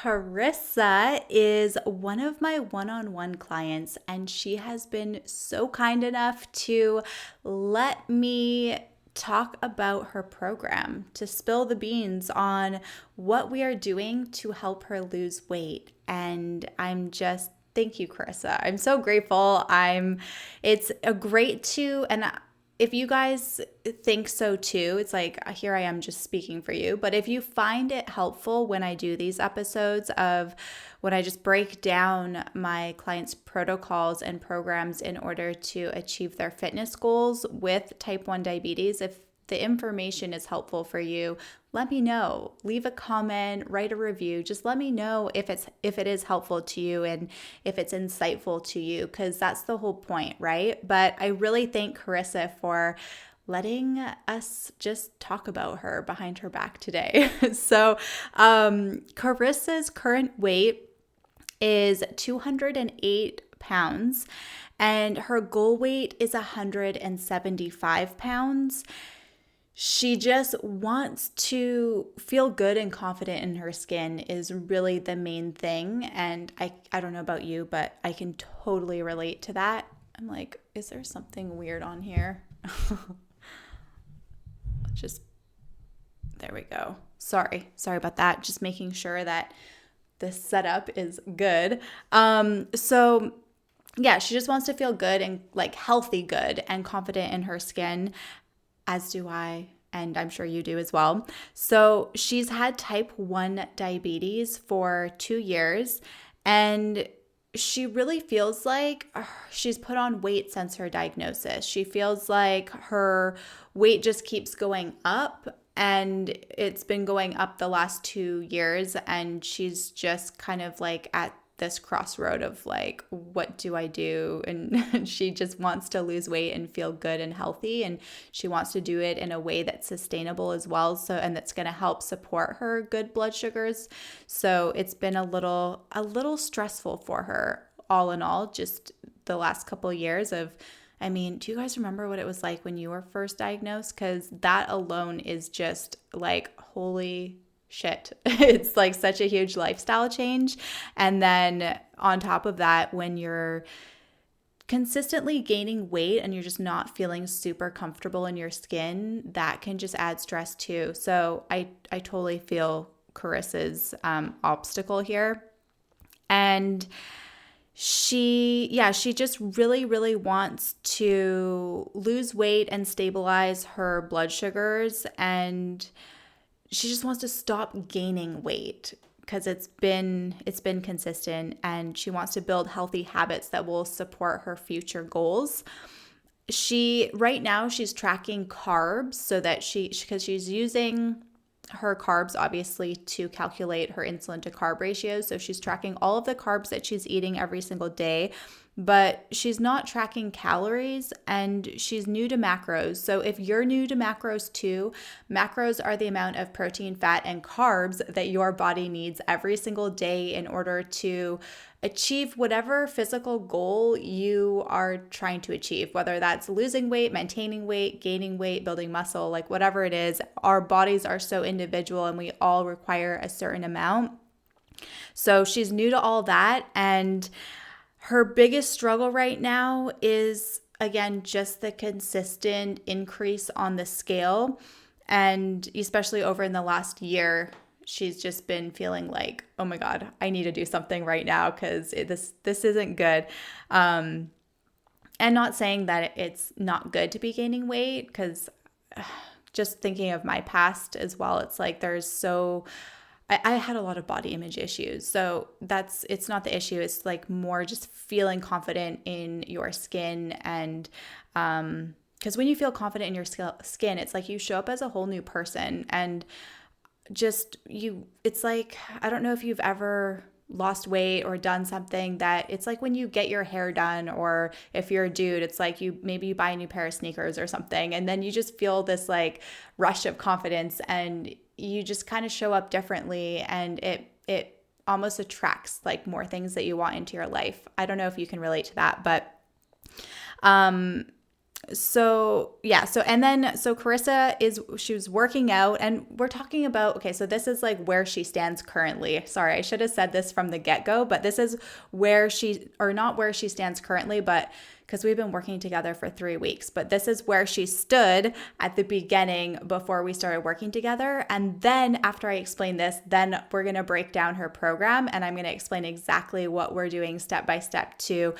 Carissa is one of my one-on-one clients, and she has been so kind enough to let me talk about her program, to spill the beans on what we are doing to help her lose weight. And thank you, Carissa. I'm so grateful. It's a great and if you guys think so too, it's like here I am just speaking for you. But if you find it helpful when I do these episodes of when I just break down my clients' protocols and programs in order to achieve their fitness goals with type 1 diabetes, if the information is helpful for you, let me know. Leave a comment, write a review. Just let me know if it is helpful to you and if it's insightful to you, because that's the whole point, right? But I really thank Carissa for letting us just talk about her behind her back today. So Carissa's current weight is 208 pounds and her goal weight is 175 pounds. She just wants to feel good and confident in her skin is really the main thing. And I don't know about you, but I can totally relate to that. I'm like, is there something weird on here? There we go. Sorry about that. Just making sure that the setup is good. So yeah, she just wants to feel good and like healthy good and confident in her skin, as do I, and I'm sure you do as well. So she's had type 1 diabetes for 2 years, and she really feels like she's put on weight since her diagnosis. She feels like her weight just keeps going up, and it's been going up the last 2 years, and she's just kind of like at this crossroad of like, what do I do? And she just wants to lose weight and feel good and healthy, and she wants to do it in a way that's sustainable as well, so and that's going to help support her good blood sugars. So it's been a little stressful for her all in all, just the last couple of years of, I mean, do you guys remember what it was like when you were first diagnosed? Because that alone is just like, holy shit. It's like such a huge lifestyle change. And then on top of that, when you're consistently gaining weight and you're just not feeling super comfortable in your skin, that can just add stress too. So I totally feel Carissa's obstacle here. And she just really wants to lose weight and stabilize her blood sugars, and she just wants to stop gaining weight because it's been consistent, and she wants to build healthy habits that will support her future goals. Right now she's tracking carbs so that because she's using her carbs obviously to calculate her insulin to carb ratio. So she's tracking all of the carbs that she's eating every single day, but she's not tracking calories, and she's new to macros. So if you're new to macros too, macros are the amount of protein, fat, and carbs that your body needs every single day in order to achieve whatever physical goal you are trying to achieve, whether that's losing weight, maintaining weight, gaining weight, building muscle, like whatever it is. Our bodies are so individual and we all require a certain amount. So she's new to all that, and her biggest struggle right now is, again, just the consistent increase on the scale. And especially over in the last year, she's just been feeling like, oh my God, I need to do something right now because this isn't good. And not saying that it's not good to be gaining weight, because just thinking of my past as well, it's like I had a lot of body image issues. So it's not the issue. It's like more just feeling confident in your skin. And because when you feel confident in your skin, it's like you show up as a whole new person. And it's like, I don't know if you've ever lost weight or done something that it's like when you get your hair done, or if you're a dude, it's like maybe you buy a new pair of sneakers or something, and then you just feel this like rush of confidence, and you just kind of show up differently, and it almost attracts like more things that you want into your life. I don't know if you can relate to that, but So Carissa she was working out, and we're talking about, okay, so this is like where she stands currently. Sorry, I should have said this from the get-go, but this is not where she stands currently, but because we've been working together for 3 weeks, but this is where she stood at the beginning before we started working together. And then after I explain this, then we're going to break down her program, and I'm going to explain exactly what we're doing step by step to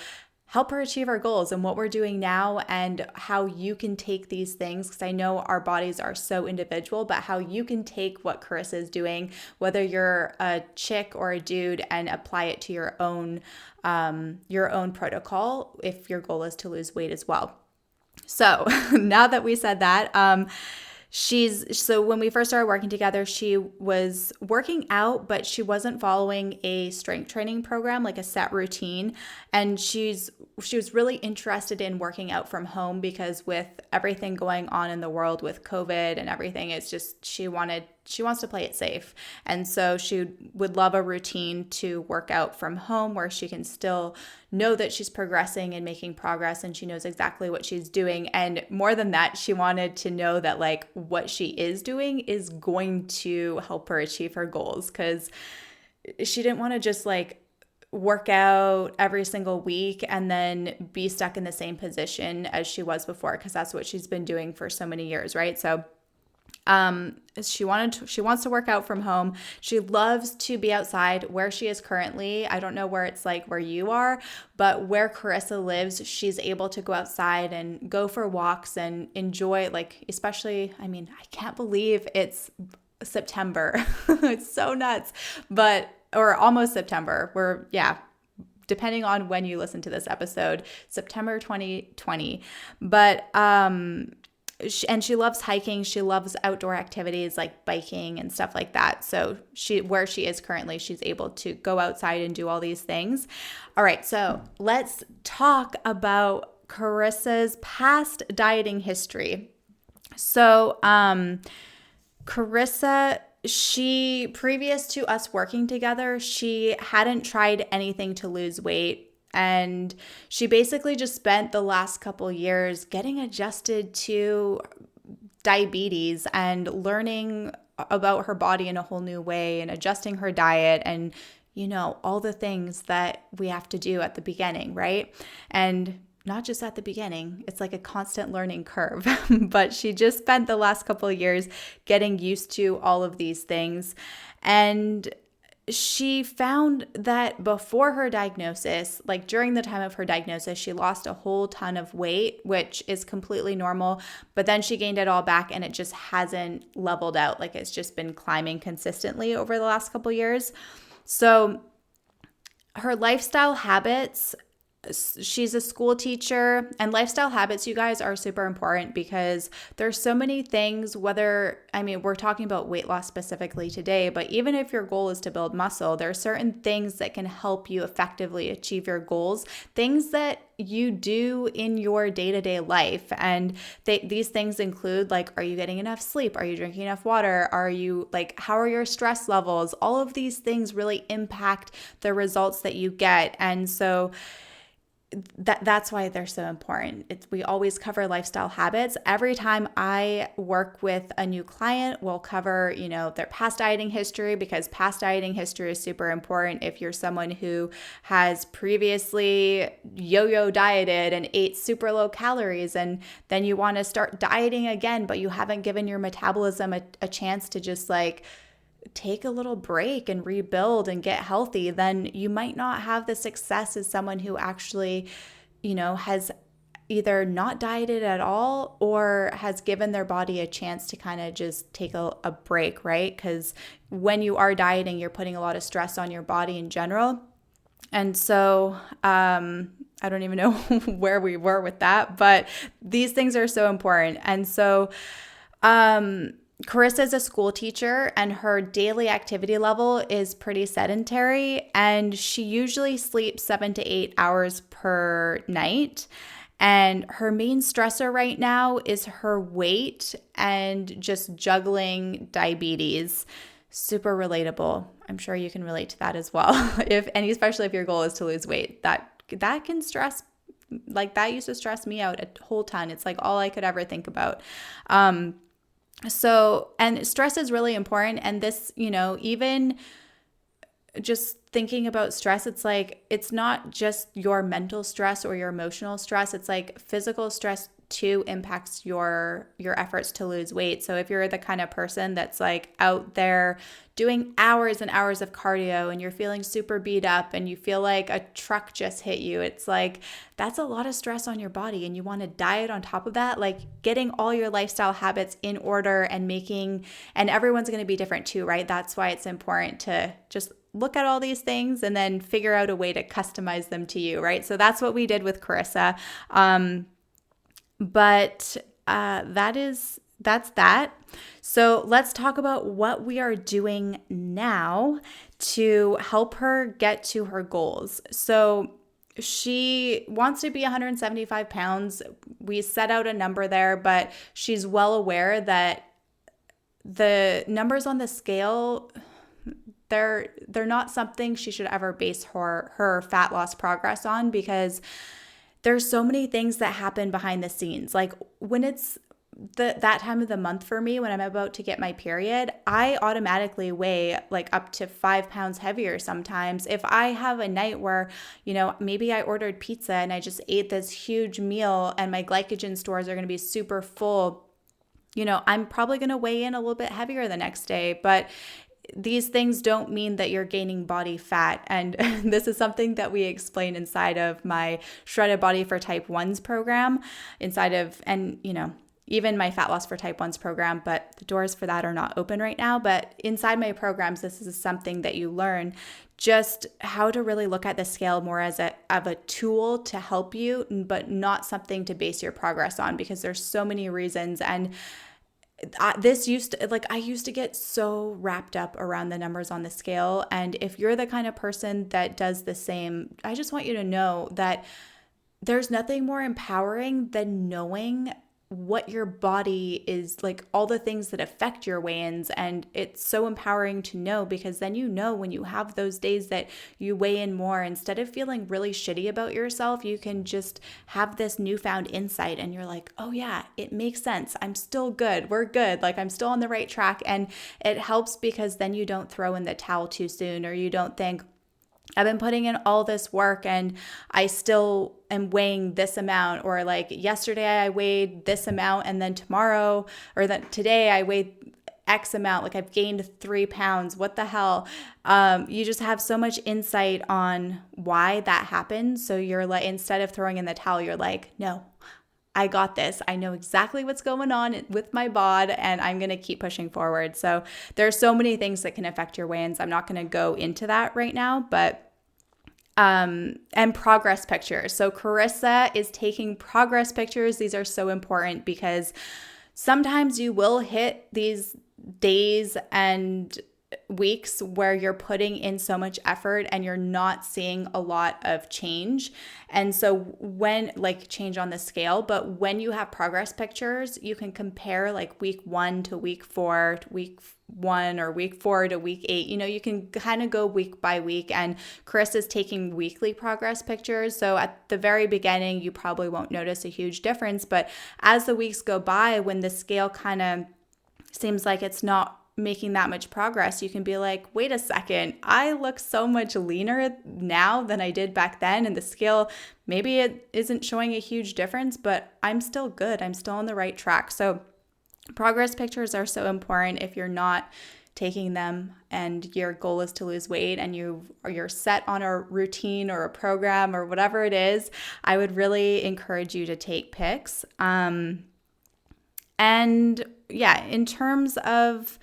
help her achieve our goals and what we're doing now and how you can take these things, because I know our bodies are so individual, but how you can take what Carissa is doing, whether you're a chick or a dude, and apply it to your own protocol if your goal is to lose weight as well. So now that we said that, so when we first started working together, she was working out, but she wasn't following a strength training program, like a set routine. And she was really interested in working out from home, because with everything going on in the world with COVID and everything, it's just, she wants to play it safe. And so she would love a routine to work out from home where she can still know that she's progressing and making progress, and she knows exactly what she's doing. And more than that, she wanted to know that like what she is doing is going to help her achieve her goals, because she didn't want to just like work out every single week and then be stuck in the same position as she was before, because that's what she's been doing for so many years, right? So she wants to work out from home. She loves to be outside where she is currently. I don't know where it's like where you are, but where Carissa lives, she's able to go outside and go for walks and enjoy, like, especially, I mean, I can't believe it's September. It's so nuts, or almost September. Depending on when you listen to this episode, September 2020. But, and she loves hiking. She loves outdoor activities like biking and stuff like that. So where she is currently, she's able to go outside and do all these things. All right, so let's talk about Carissa's past dieting history. So Carissa, previous to us working together, she hadn't tried anything to lose weight. And she basically just spent the last couple years getting adjusted to diabetes and learning about her body in a whole new way and adjusting her diet and, all the things that we have to do at the beginning, right? And not just at the beginning, it's like a constant learning curve. But she just spent the last couple of years getting used to all of these things. And she found that before her diagnosis, like during the time of her diagnosis, she lost a whole ton of weight, which is completely normal. But then she gained it all back, and it just hasn't leveled out. Like, it's just been climbing consistently over the last couple years. So her lifestyle habits, she's a school teacher, and lifestyle habits, you guys, are super important because there's so many things, we're talking about weight loss specifically today, but even if your goal is to build muscle, there are certain things that can help you effectively achieve your goals, things that you do in your day-to-day life. And these things include, like, are you getting enough sleep? Are you drinking enough water? How are your stress levels? All of these things really impact the results that you get. And so that's why they're so important. We always cover lifestyle habits. Every time I work with a new client, we'll cover, their past dieting history, because past dieting history is super important. If you're someone who has previously yo-yo dieted and ate super low calories, and then you want to start dieting again, but you haven't given your metabolism a chance to just take a little break and rebuild and get healthy, then you might not have the success as someone who actually, has either not dieted at all or has given their body a chance to kind of just take a break, right? Because when you are dieting, you're putting a lot of stress on your body in general. And so, I don't even know where we were with that, but these things are so important. And so, Carissa is a school teacher, and her daily activity level is pretty sedentary, and she usually sleeps 7 to 8 hours per night. And her main stressor right now is her weight and just juggling diabetes. Super relatable. I'm sure you can relate to that as well. Especially if your goal is to lose weight, that can stress Like that used to stress me out a whole ton. It's like all I could ever think about. And stress is really important. And this, even just thinking about stress, it's like, it's not just your mental stress or your emotional stress. It's like physical stress too impacts your efforts to lose weight. So if you're the kind of person that's like out there doing hours and hours of cardio and you're feeling super beat up and you feel like a truck just hit you, it's like that's a lot of stress on your body, and you want to diet on top of that. Like getting all your lifestyle habits in order and everyone's going to be different too, right? That's why it's important to just look at all these things and then figure out a way to customize them to you, right? So that's what we did with CARISSA. But that's that. So let's talk about what we are doing now to help her get to her goals. So she wants to be 175 pounds. We set out a number there, but she's well aware that the numbers on the scale, they're not something she should ever base her fat loss progress on, because there's so many things that happen behind the scenes. Like when it's that time of the month for me, when I'm about to get my period, I automatically weigh like up to 5 pounds heavier sometimes. If I have a night where, maybe I ordered pizza and I just ate this huge meal and my glycogen stores are going to be super full, I'm probably going to weigh in a little bit heavier the next day. But these things don't mean that you're gaining body fat. And this is something that we explain inside of my Shredded Body for Type 1s program, even my Fat Loss for Type 1s program, but the doors for that are not open right now. But inside my programs, this is something that you learn, just how to really look at the scale more as a tool to help you, but not something to base your progress on, because there's so many reasons. And I used to get so wrapped up around the numbers on the scale. And if you're the kind of person that does the same, I just want you to know that there's nothing more empowering than knowing what your body is like, all the things that affect your weigh-ins. And it's so empowering to know, because then when you have those days that you weigh in more, instead of feeling really shitty about yourself, you can just have this newfound insight and you're like, oh yeah, it makes sense. I'm still good. We're good. Like I'm still on the right track. And it helps because then you don't throw in the towel too soon, or you don't think, I've been putting in all this work and I still am weighing this amount, or like yesterday I weighed this amount and then today I weighed X amount, like I've gained 3 pounds. What the hell? You just have so much insight on why that happened. So you're like, instead of throwing in the towel, you're like, no, I got this. I know exactly what's going on with my bod, and I'm going to keep pushing forward. So there's so many things that can affect your weigh-ins. I'm not going to go into that right now, but and progress pictures. So CARISSA is taking progress pictures. These are so important because sometimes you will hit these days and weeks where you're putting in so much effort and you're not seeing a lot of change. And so change on the scale, but when you have progress pictures, you can compare like week 1 to week 4 to week 1 or week 4 to week 8. You can kind of go week by week, and Chris is taking weekly progress pictures. So at the very beginning, you probably won't notice a huge difference, but as the weeks go by, when the scale kind of seems like it's not making that much progress, you can be like, wait a second, I look so much leaner now than I did back then, and the scale, maybe it isn't showing a huge difference, but I'm still good. I'm still on the right track. So progress pictures are so important if you're not taking them and your goal is to lose weight and you're set on a routine or a program or whatever it is. I would really encourage you to take pics. And yeah, in terms of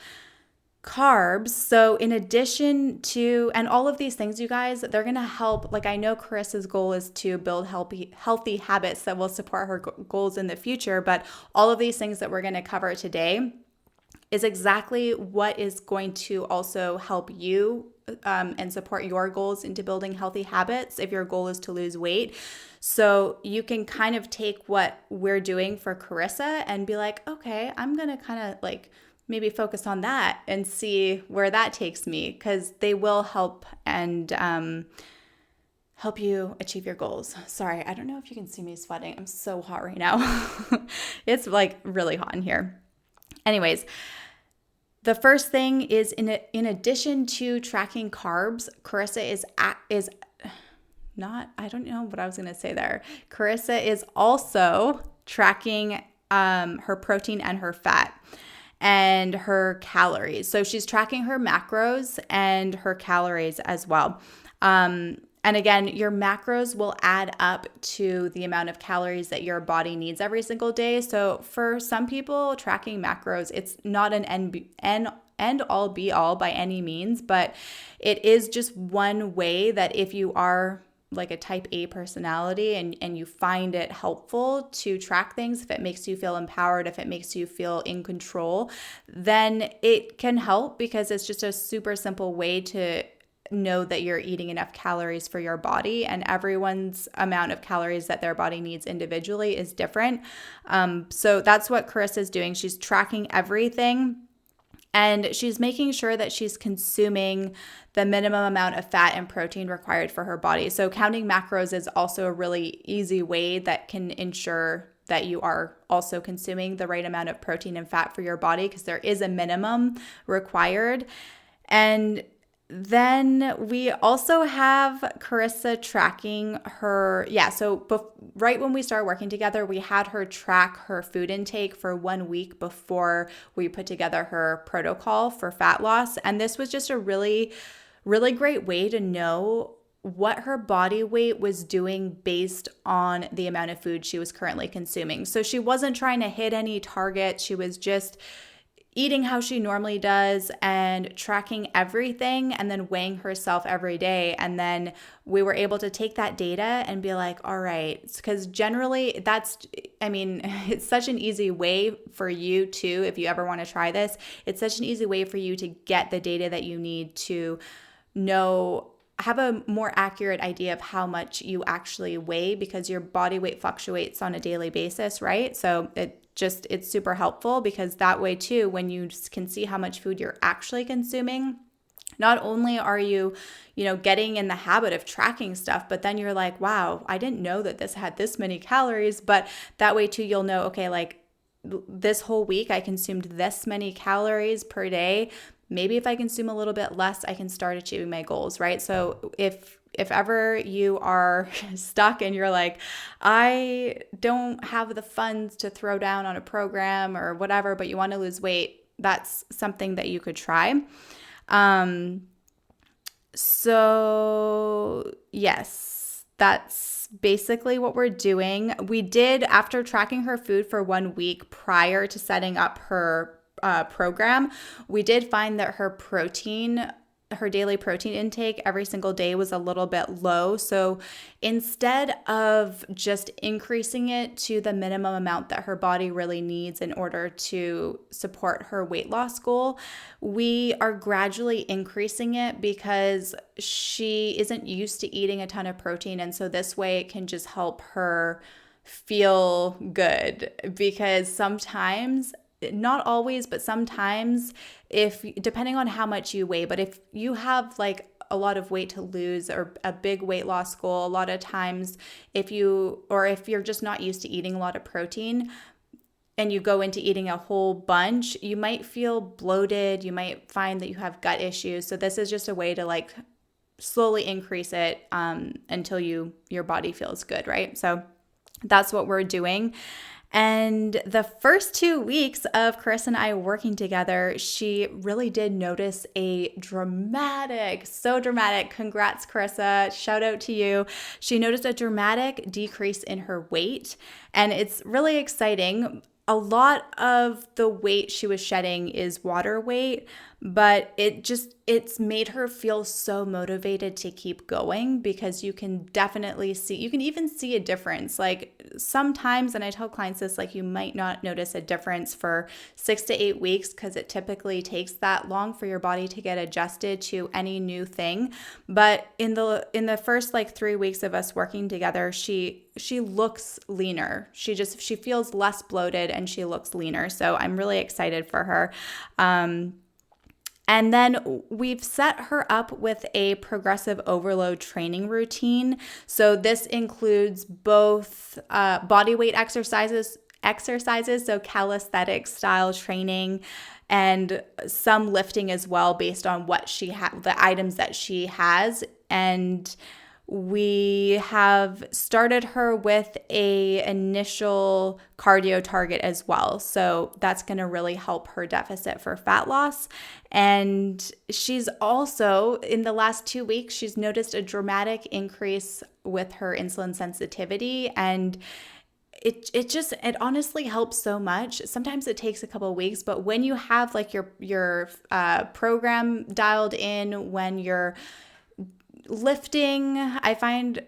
carbs, so in addition to, and all of these things, you guys, they're going to help. Like, I know Carissa's goal is to build healthy habits that will support her goals in the future, but all of these things that we're going to cover today is exactly what is going to also help you and support your goals into building healthy habits if your goal is to lose weight. So you can kind of take what we're doing for Carissa and be like, okay, I'm going to kind of like maybe focus on that and see where that takes me, because they will help and help you achieve your goals. Sorry, I don't know if you can see me sweating. I'm so hot right now. It's like really hot in here. Anyways, the first thing is in addition to tracking carbs, Carissa is not, I don't know what I was going to say there. Carissa is also tracking her protein and her fat and her calories. So she's tracking her macros and her calories as well. And again, your macros will add up to the amount of calories that your body needs every single day. So for some people, tracking macros, it's not an end all be all by any means, but it is just one way that if you are like a type A personality and you find it helpful to track things, if it makes you feel empowered, if it makes you feel in control, then it can help because it's just a super simple way to know that you're eating enough calories for your body, and everyone's amount of calories that their body needs individually is different. So that's what Carissa is doing. She's tracking everything. And she's making sure that she's consuming the minimum amount of fat and protein required for her body. So counting macros is also a really easy way that can ensure that you are also consuming the right amount of protein and fat for your body, because there is a minimum required. And then we also have Carissa tracking her, right when we started working together, we had her track her food intake for 1 week before we put together her protocol for fat loss. And this was just a really, really great way to know what her body weight was doing based on the amount of food she was currently consuming. So she wasn't trying to hit any target. She was just eating how she normally does and tracking everything and then weighing herself every day. And then we were able to take that data and be like, all right, because generally it's such an easy way for you to, if you ever want to try this, it's such an easy way for you to get the data that you need to have a more accurate idea of how much you actually weigh, because your body weight fluctuates on a daily basis, right? So it's super helpful, because that way too, when you can see how much food you're actually consuming, not only are you, getting in the habit of tracking stuff, but then you're like, wow, I didn't know that this had this many calories. But that way too, you'll know, okay, like this whole week I consumed this many calories per day. Maybe if I consume a little bit less, I can start achieving my goals, right? So if ever you are stuck and you're like, I don't have the funds to throw down on a program or whatever, but you want to lose weight, that's something that you could try. So yes, that's basically what we're doing. We did, after tracking her food for 1 week prior to setting up her program, we did find that her daily protein intake every single day was a little bit low. So instead of just increasing it to the minimum amount that her body really needs in order to support her weight loss goal, we are gradually increasing it because she isn't used to eating a ton of protein. And so this way it can just help her feel good, because sometimes, not always, but sometimes, depending on how much you weigh, but if you have like a lot of weight to lose or a big weight loss goal, a lot of times if you're just not used to eating a lot of protein and you go into eating a whole bunch, you might feel bloated, you might find that you have gut issues. So this is just a way to like slowly increase it until your body feels good, right? So that's what we're doing. And the first 2 weeks of Carissa and I working together, she really did notice a dramatic, congrats Carissa, shout out to you. She noticed a dramatic decrease in her weight, and it's really exciting. A lot of the weight she was shedding is water weight, but it's made her feel so motivated to keep going, because you can definitely even see a difference. Like sometimes, and I tell clients this, like you might not notice a difference for 6 to 8 weeks, because it typically takes that long for your body to get adjusted to any new thing. But in the first like 3 weeks of us working together, she looks leaner. She feels less bloated and she looks leaner. So I'm really excited for her. And then we've set her up with a progressive overload training routine. So this includes both body weight exercises, so calisthenics style training, and some lifting as well based on what the items that she has. And we have started her with a initial cardio target as well. So that's going to really help her deficit for fat loss. And she's also, in the last 2 weeks, she's noticed a dramatic increase with her insulin sensitivity. And it honestly helps so much. Sometimes it takes a couple of weeks, but when you have like your program dialed in, when you're lifting, I find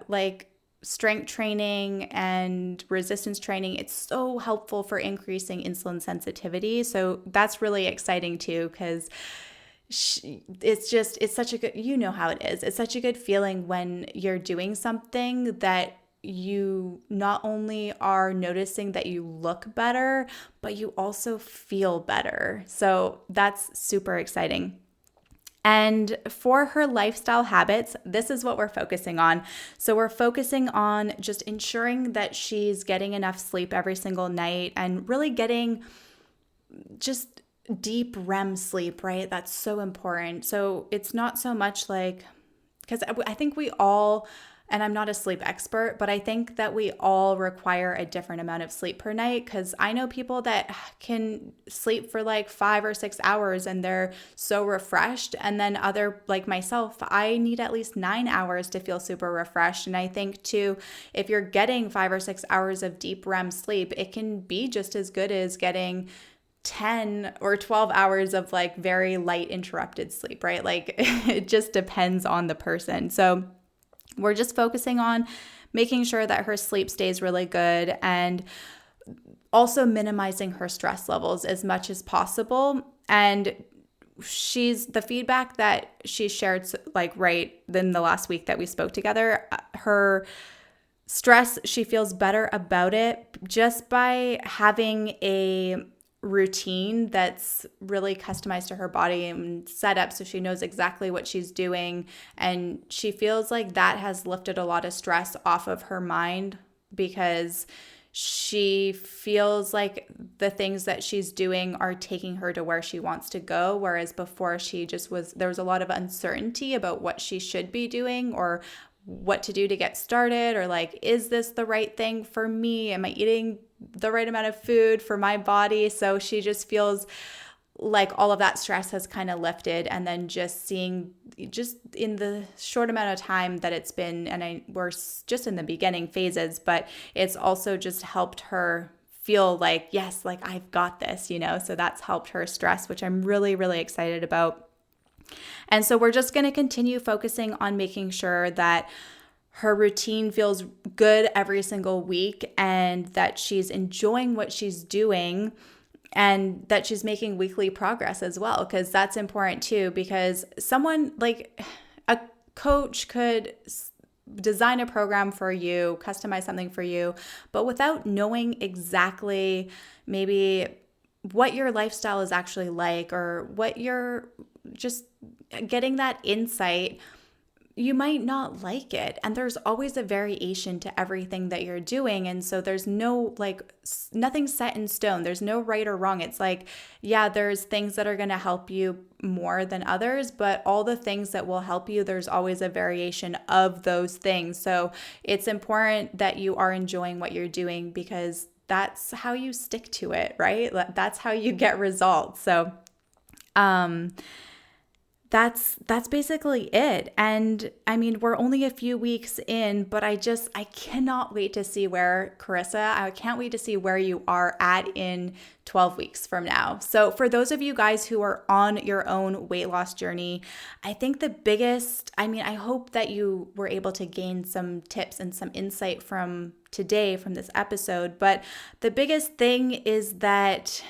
like strength training and resistance training, it's so helpful for increasing insulin sensitivity. So that's really exciting too, because it's such a good, you know how it is. It's such a good feeling when you're doing something that you not only are noticing that you look better, but you also feel better. So that's super exciting. And for her lifestyle habits, this is what we're focusing on. So we're focusing on just ensuring that she's getting enough sleep every single night and really getting just deep REM sleep, right? That's so important. So it's not so much like, because I think we all, and I'm not a sleep expert, but I think that we all require a different amount of sleep per night, because I know people that can sleep for like 5 or 6 hours and they're so refreshed. And then other, like myself, I need at least 9 hours to feel super refreshed. And I think too, if you're getting 5 or 6 hours of deep REM sleep, it can be just as good as getting 10 or 12 hours of like very light interrupted sleep, right? Like it just depends on the person. So we're just focusing on making sure that her sleep stays really good and also minimizing her stress levels as much as possible. And the feedback that she shared, like right in the last week that we spoke together, her stress, she feels better about it just by having a routine that's really customized to her body and set up so she knows exactly what she's doing. And she feels like that has lifted a lot of stress off of her mind, because she feels like the things that she's doing are taking her to where she wants to go. Whereas before there was a lot of uncertainty about what she should be doing or what to do to get started, or like, is this the right thing for me? Am I eating the right amount of food for my body? So she just feels like all of that stress has kind of lifted. And then just seeing, just in the short amount of time that it's been, and we're just in the beginning phases, but it's also just helped her feel like, yes, like I've got this, so that's helped her stress, which I'm really, really excited about. And so we're just going to continue focusing on making sure that her routine feels good every single week, and that she's enjoying what she's doing, and that she's making weekly progress as well, because that's important too. Because someone like a coach could design a program for you, customize something for you, but without knowing exactly maybe what your lifestyle is actually like, or what you're just getting that insight, you might not like it. And there's always a variation to everything that you're doing. And so there's no, like, nothing set in stone. There's no right or wrong. It's like, yeah, there's things that are going to help you more than others, but all the things that will help you, there's always a variation of those things. So it's important that you are enjoying what you're doing, because that's how you stick to it, right? That's how you get results. So, that's basically it. And I mean, we're only a few weeks in, but I cannot wait to see where I can't wait to see where you are at in 12 weeks from now. So for those of you guys who are on your own weight loss journey, I think I hope that you were able to gain some tips and some insight from today, from this episode. But the biggest thing is that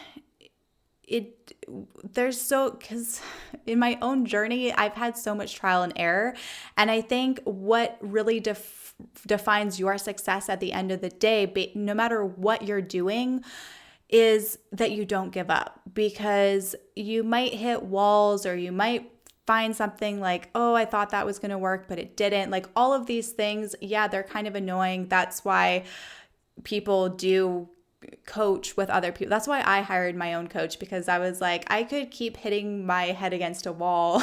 because in my own journey, I've had so much trial and error. And I think what really defines your success at the end of the day, no matter what you're doing, is that you don't give up, because you might hit walls, or you might find something like, oh, I thought that was going to work, but it didn't. Like all of these things, yeah, they're kind of annoying. That's why people do coach with other people. That's why I hired my own coach, because I was like, I could keep hitting my head against a wall,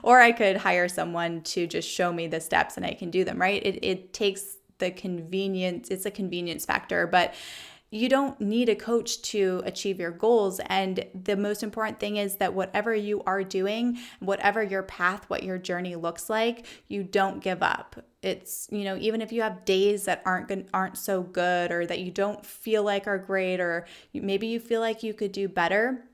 or I could hire someone to just show me the steps and I can do them, right? It takes the convenience, it's a convenience factor, but you don't need a coach to achieve your goals. And the most important thing is that whatever you are doing, whatever your path, what your journey looks like, you don't give up. It's, even if you have days that aren't so good, or that you don't feel like are great, or maybe you feel like you could do better,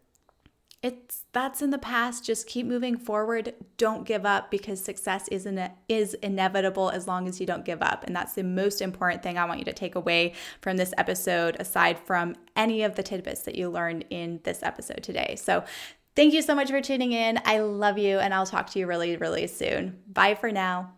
that's in the past. Just keep moving forward. Don't give up, because success is inevitable as long as you don't give up. And that's the most important thing I want you to take away from this episode, aside from any of the tidbits that you learned in this episode today. So thank you so much for tuning in. I love you, and I'll talk to you really, really soon. Bye for now.